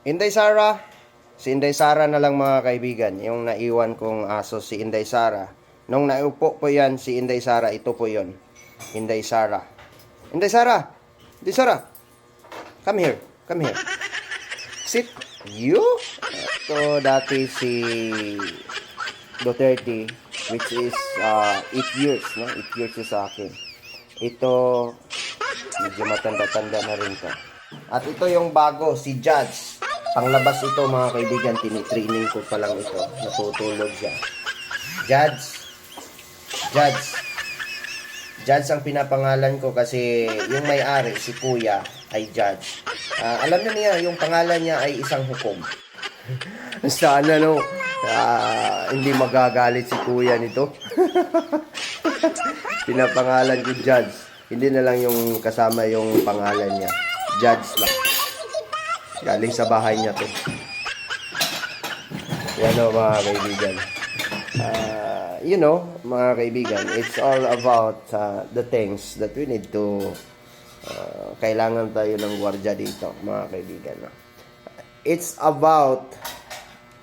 Inday Sara. Si Inday Sara na lang mga kaibigan. Yung naiwan kong aso si Inday Sara. Nung naupo po yan si Inday Sara, ito po yon. Inday Sara. Inday Sara! Inday Sara! Come here. Come here. Sit. You? Ito dati si Duterte, which is 8 years. No? 8 years sa akin. Ito, medyo matanda-tanda na rin to. At ito yung bago, si Judge. Panglabas ito mga kaibigan, tinitraining ko pa lang ito. Natutulog siya. Judge. Judge. Judge ang pinapangalan ko kasi yung may-ari, si Kuya, ay Judge. Alam na niya, yung pangalan niya ay isang hukom. Sana no, hindi magagalit si Kuya nito. Pinapangalan ko Judge. Hindi na lang yung kasama yung pangalan niya. Judge lang. Galing sa bahay niya to. Yan o mga kaibigan. Mga kaibigan, it's all about the things that we need to kailangan tayo ng gwardiya dito, mga kaibigan. It's about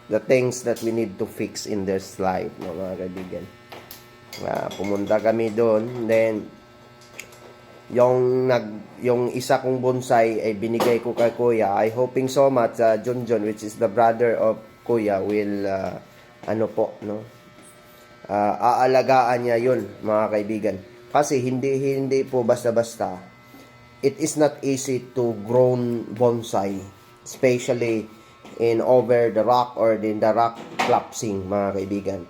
the things that we need to fix in this life, mga kaibigan. Pumunta kami doon, then yung isa kong bonsai ay binigay ko kay Kuya. I hoping so much Junjun, which is the brother of Kuya, will aalagaan niya yun, mga kaibigan. Kasi hindi po basta-basta. It is not easy to grow bonsai, especially in over the rock or in the rock collapsing, mga kaibigan.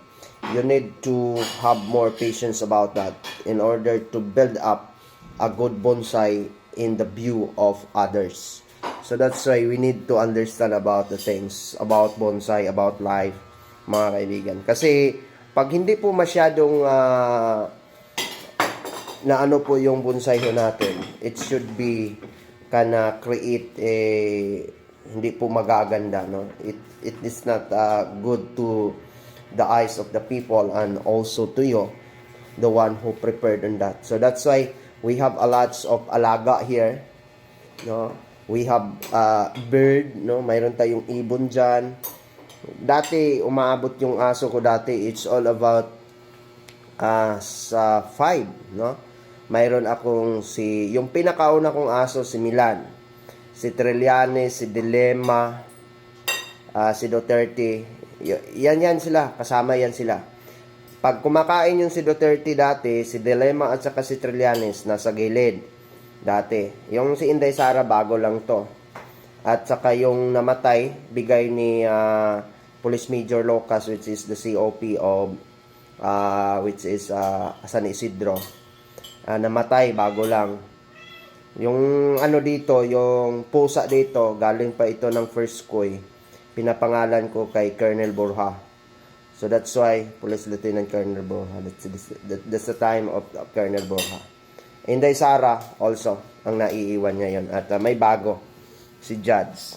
You need to have more patience about that in order to build up a good bonsai in the view of others. So that's why we need to understand about the things, about bonsai, about life, mga kaibigan. Kasi pag hindi po masyadong na ano po yung bonsai natin, it should be kana create hindi po magaganda, no? It is not good to the eyes of the people and also to you, the one who prepared on that. So that's why we have a lots of alaga here, no? We have bird, no? Mayroon tayong ibon diyan. Dati umaabot yung aso ko dati, it's all about sa 5, no? Mayroon akong yung pinakauna kong aso si Milan, si Trillanes, si Dilema, si Duterte. Yan sila, kasama yan sila. Pag kumakain yung si Duterte dati, si Dilema at saka si Trillanes nasa gilid dati. Yung si Inday Sara bago lang to. At saka yung namatay, bigay ni Police Major Locas, which is the COP of which is San Isidro. Namatay bago lang. Yung ano dito, yung pusa dito, galing pa ito ng first koi. Pinapangalan ko kay Colonel Borja. So that's why Police Lieutenant Colonel Borja. That's the time of Colonel Borja. Inday Sara also ang naiiwan niya yon. At may bago, si Judge.